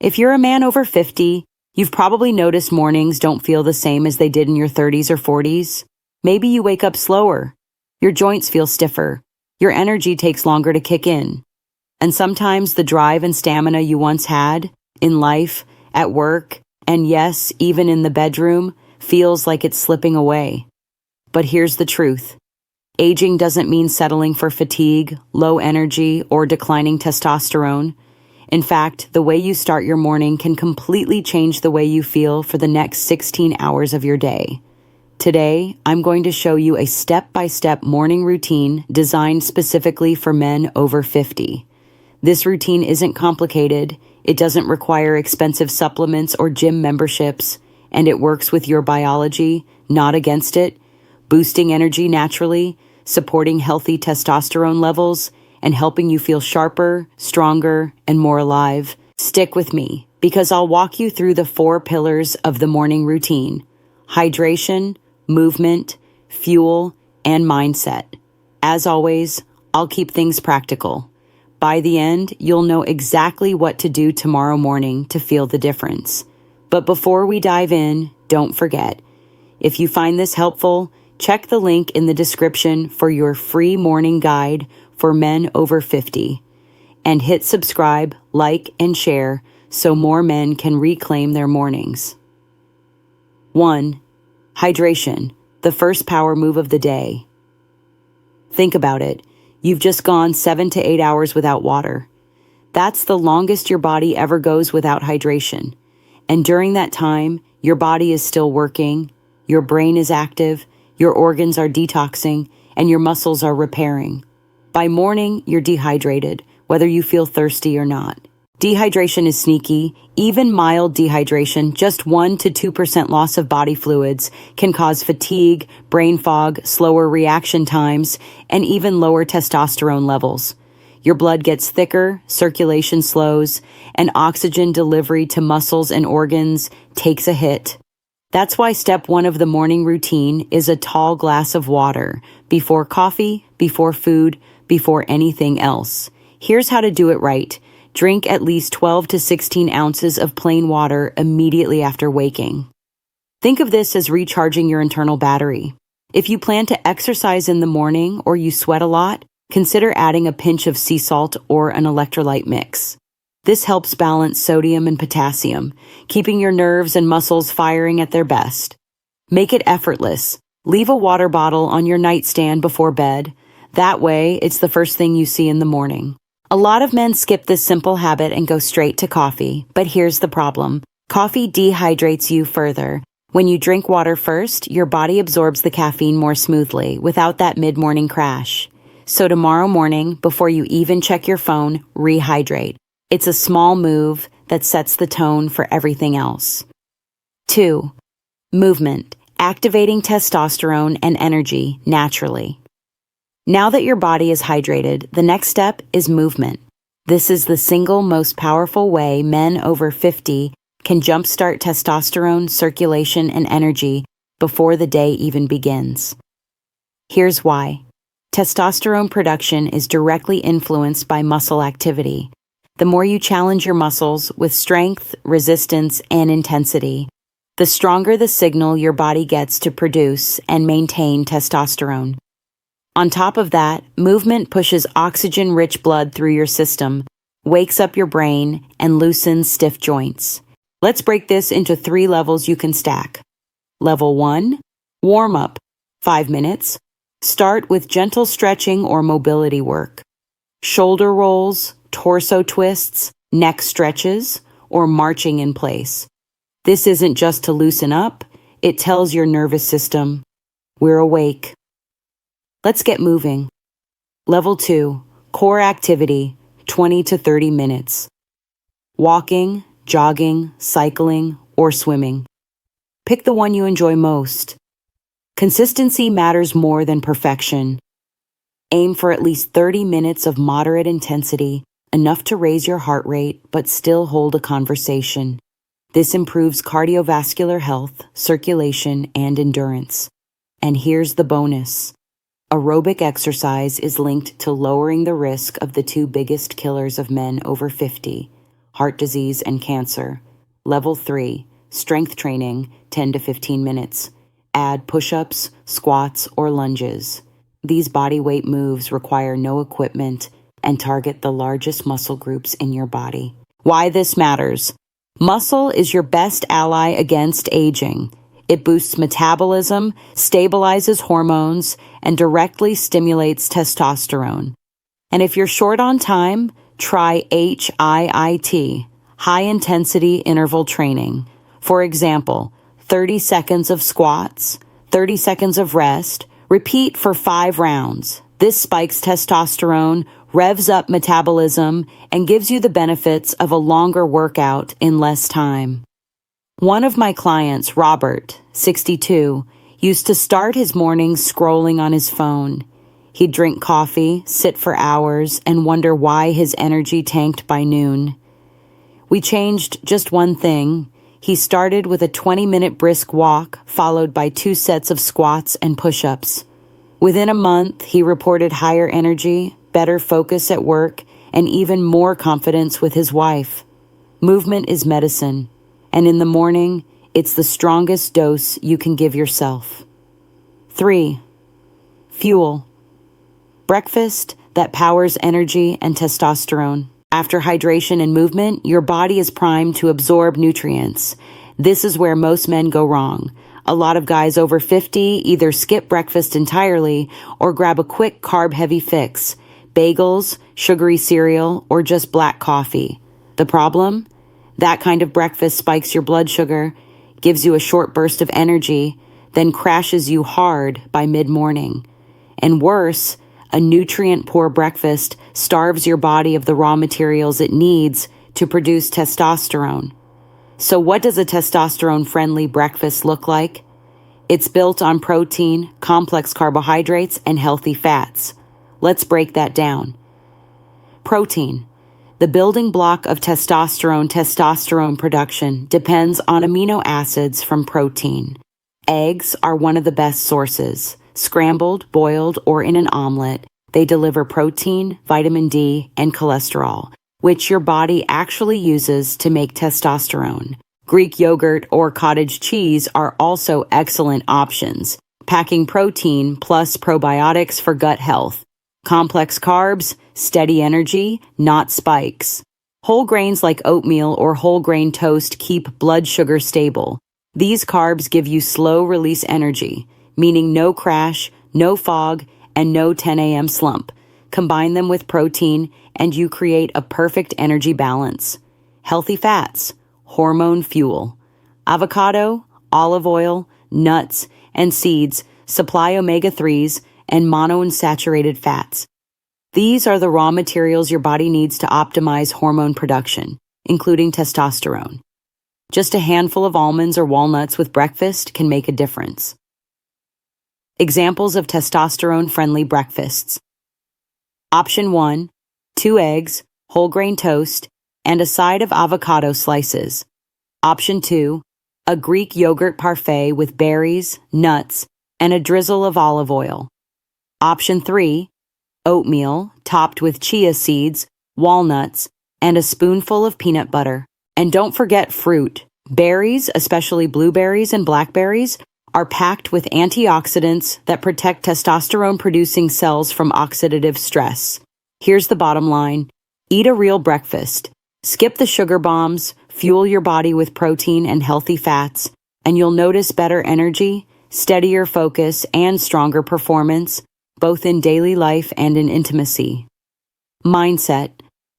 If you're a man over 50, you've probably noticed mornings don't feel the same as they did in your 30s or 40s. Maybe you wake up slower, your joints feel stiffer, your energy takes longer to kick in. And sometimes the drive and stamina you once had, in life, at work, and yes, even in the bedroom, feels like it's slipping away. But here's the truth. Aging doesn't mean settling for fatigue, low energy, or declining testosterone. In fact, the way you start your morning can completely change the way you feel for the next 16 hours of your day. Today, I'm going to show you a step-by-step morning routine designed specifically for men over 50. This routine isn't complicated, it doesn't require expensive supplements or gym memberships, and it works with your biology, not against it, boosting energy naturally, supporting healthy testosterone levels, and helping you feel sharper, stronger, and more alive. Stick with me, because I'll walk you through the 4 pillars of the morning routine: hydration, movement, fuel, and mindset. As always, I'll keep things practical. By the end, you'll know exactly what to do tomorrow morning to feel the difference. But before we dive in, don't forget, if you find this helpful, check the link in the description for your free morning guide for men over 50. And hit subscribe, like, and share so more men can reclaim their mornings. 1. Hydration, the first power move of the day. Think about it. You've just gone 7 to 8 hours without water. That's the longest your body ever goes without hydration. And during that time, your body is still working, your brain is active, your organs are detoxing, and your muscles are repairing. By morning, you're dehydrated, whether you feel thirsty or not. Dehydration is sneaky. Even mild dehydration, just 1 to 2% loss of body fluids, can cause fatigue, brain fog, slower reaction times, and even lower testosterone levels. Your blood gets thicker, circulation slows, and oxygen delivery to muscles and organs takes a hit. That's why step 1 of the morning routine is a tall glass of water, before coffee, before food, before anything else. Here's how to do it right. Drink at least 12 to 16 ounces of plain water immediately after waking. Think of this as recharging your internal battery. If you plan to exercise in the morning or you sweat a lot, consider adding a pinch of sea salt or an electrolyte mix. This helps balance sodium and potassium, keeping your nerves and muscles firing at their best. Make it effortless. Leave a water bottle on your nightstand before bed. That way, it's the first thing you see in the morning. A lot of men skip this simple habit and go straight to coffee, but here's the problem. Coffee dehydrates you further. When you drink water first, your body absorbs the caffeine more smoothly, without that mid-morning crash. So tomorrow morning, before you even check your phone, rehydrate. It's a small move that sets the tone for everything else. 2. Movement, activating testosterone and energy naturally. Now that your body is hydrated, the next step is movement. This is the single most powerful way men over 50 can jumpstart testosterone, circulation, and energy before the day even begins. Here's why. Testosterone production is directly influenced by muscle activity. The more you challenge your muscles with strength, resistance, and intensity, the stronger the signal your body gets to produce and maintain testosterone. On top of that, movement pushes oxygen-rich blood through your system, wakes up your brain, and loosens stiff joints. Let's break this into 3 levels you can stack. Level 1, warm-up, 5 minutes. Start with gentle stretching or mobility work. Shoulder rolls, torso twists, neck stretches, or marching in place. This isn't just to loosen up, it tells your nervous system, we're awake. Let's get moving. Level 2, core activity, 20 to 30 minutes. Walking, jogging, cycling, or swimming. Pick the one you enjoy most. Consistency matters more than perfection. Aim for at least 30 minutes of moderate intensity, enough to raise your heart rate but still hold a conversation. This improves cardiovascular health, circulation, and endurance. And here's the bonus. Aerobic exercise is linked to lowering the risk of the 2 biggest killers of men over 50, heart disease, and cancer. Level 3, strength training, 10 to 15 minutes. Add push-ups, squats, or lunges. These bodyweight moves require no equipment and target the largest muscle groups in your body. Why this matters. Muscle is your best ally against aging. It boosts metabolism, stabilizes hormones, and directly stimulates testosterone. And if you're short on time, try HIIT, high-intensity interval training. For example, 30 seconds of squats, 30 seconds of rest, repeat for 5 rounds. This spikes testosterone, revs up metabolism, and gives you the benefits of a longer workout in less time. One of my clients, Robert, 62, used to start his mornings scrolling on his phone. He'd drink coffee, sit for hours, and wonder why his energy tanked by noon. We changed just one thing. He started with a 20-minute brisk walk, followed by 2 sets of squats and push-ups. Within a month, he reported higher energy, better focus at work, and even more confidence with his wife. Movement is medicine, and in the morning, it's the strongest dose you can give yourself. 3. Fuel. Breakfast that powers energy and testosterone. After hydration and movement, your body is primed to absorb nutrients. This is where most men go wrong. A lot of guys over 50 either skip breakfast entirely or grab a quick carb-heavy fix, bagels, sugary cereal, or just black coffee. The problem? That kind of breakfast spikes your blood sugar, gives you a short burst of energy, then crashes you hard by mid-morning. And worse, a nutrient-poor breakfast starves your body of the raw materials it needs to produce testosterone. So what does a testosterone-friendly breakfast look like? It's built on protein, complex carbohydrates, and healthy fats. Let's break that down. Protein. The building block of testosterone production depends on amino acids from protein. Eggs are one of the best sources. Scrambled, boiled, or in an omelet, they deliver protein, vitamin D, and cholesterol, which your body actually uses to make testosterone. Greek yogurt or cottage cheese are also excellent options, packing protein plus probiotics for gut health. Complex carbs, steady energy, not spikes. Whole grains like oatmeal or whole grain toast keep blood sugar stable. These carbs give you slow-release energy, meaning no crash, no fog, and no 10 a.m. slump. Combine them with protein, and you create a perfect energy balance. Healthy fats, hormone fuel. Avocado, olive oil, nuts, and seeds supply omega-3s and monounsaturated fats. These are the raw materials your body needs to optimize hormone production, including testosterone. Just a handful of almonds or walnuts with breakfast can make a difference. Examples of testosterone-friendly breakfasts. Option 1, 2 eggs, whole grain toast, and a side of avocado slices. Option 2, a Greek yogurt parfait with berries, nuts, and a drizzle of olive oil. Option 3, oatmeal topped with chia seeds, walnuts, and a spoonful of peanut butter. And don't forget fruit. Berries, especially blueberries and blackberries, are packed with antioxidants that protect testosterone-producing cells from oxidative stress. Here's the bottom line. Eat a real breakfast. Skip the sugar bombs, fuel your body with protein and healthy fats, and you'll notice better energy, steadier focus, and stronger performance, both in daily life and in intimacy. Mindset,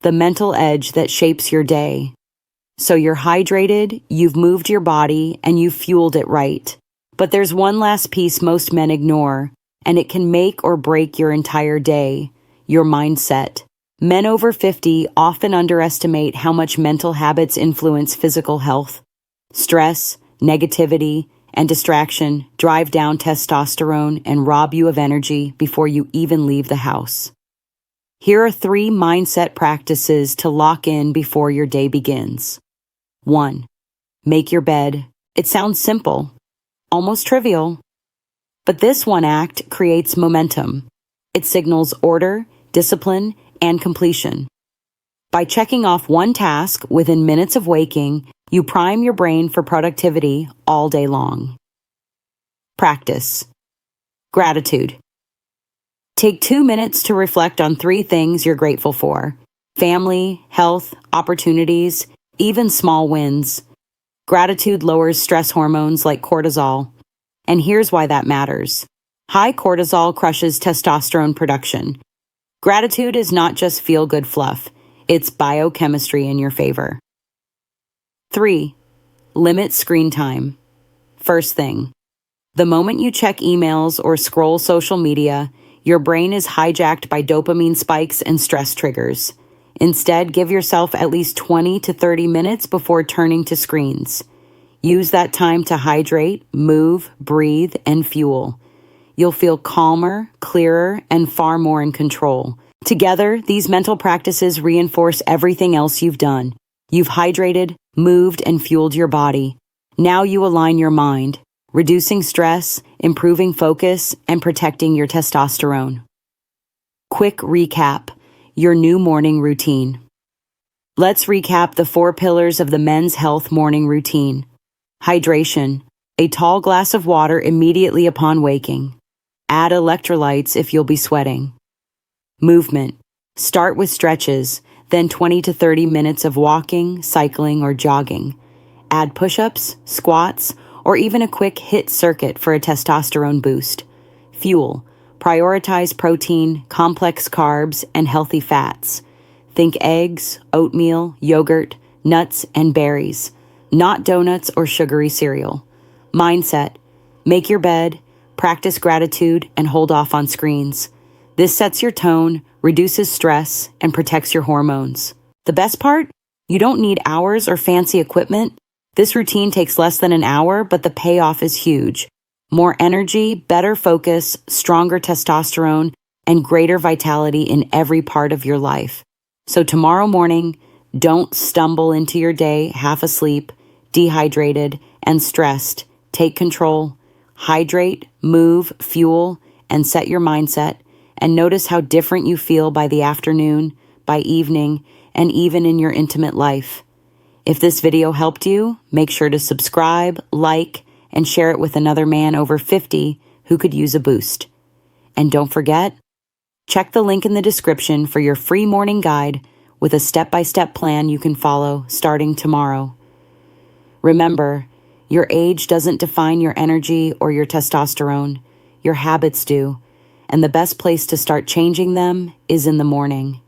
the mental edge that shapes your day. So you're hydrated, you've moved your body, and you've fueled it right. But there's one last piece most men ignore, and it can make or break your entire day, your mindset. Men over 50 often underestimate how much mental habits influence physical health. Stress, negativity, and distraction drive down testosterone and rob you of energy before you even leave the house. Here are 3 mindset practices to lock in before your day begins. 1. Make your bed. It sounds simple, almost trivial. But this one act creates momentum. It signals order, discipline, and completion. By checking off one task within minutes of waking, you prime your brain for productivity all day long. Practice. Gratitude. Take 2 minutes to reflect on 3 things you're grateful for: family, health, opportunities, even small wins. Gratitude lowers stress hormones like cortisol. And here's why that matters. High cortisol crushes testosterone production. Gratitude is not just feel-good fluff. It's biochemistry in your favor. 3. Limit screen time. First thing, the moment you check emails or scroll social media, your brain is hijacked by dopamine spikes and stress triggers. Instead, give yourself at least 20 to 30 minutes before turning to screens. Use that time to hydrate, move, breathe, and fuel. You'll feel calmer, clearer, and far more in control. Together, these mental practices reinforce everything else you've done. You've hydrated, moved, and fueled your body. Now you align your mind, reducing stress, improving focus, and protecting your testosterone. Quick recap: your new morning routine. Let's recap the 4 pillars of the Men's Health morning routine. Hydration: a tall glass of water immediately upon waking. Add electrolytes if you'll be sweating. Movement: start with stretches, then 20 to 30 minutes of walking, cycling, or jogging. Add push-ups, squats, or even a quick HIIT circuit for a testosterone boost. Fuel: prioritize protein, complex carbs, and healthy fats. Think eggs, oatmeal, yogurt, nuts, and berries, not donuts or sugary cereal. Mindset: make your bed, practice gratitude, and hold off on screens. This sets your tone, reduces stress, and protects your hormones. The best part? You don't need hours or fancy equipment. This routine takes less than an hour, but the payoff is huge. More energy, better focus, stronger testosterone, and greater vitality in every part of your life. So tomorrow morning, don't stumble into your day half asleep, dehydrated, and stressed. Take control. Hydrate, move, fuel, and set your mindset. And notice how different you feel by the afternoon, by evening, and even in your intimate life. If this video helped you, make sure to subscribe, like, and share it with another man over 50 who could use a boost. And don't forget, check the link in the description for your free morning guide with a step-by-step plan you can follow starting tomorrow. Remember, your age doesn't define your energy or your testosterone. Your habits do. And the best place to start changing them is in the morning.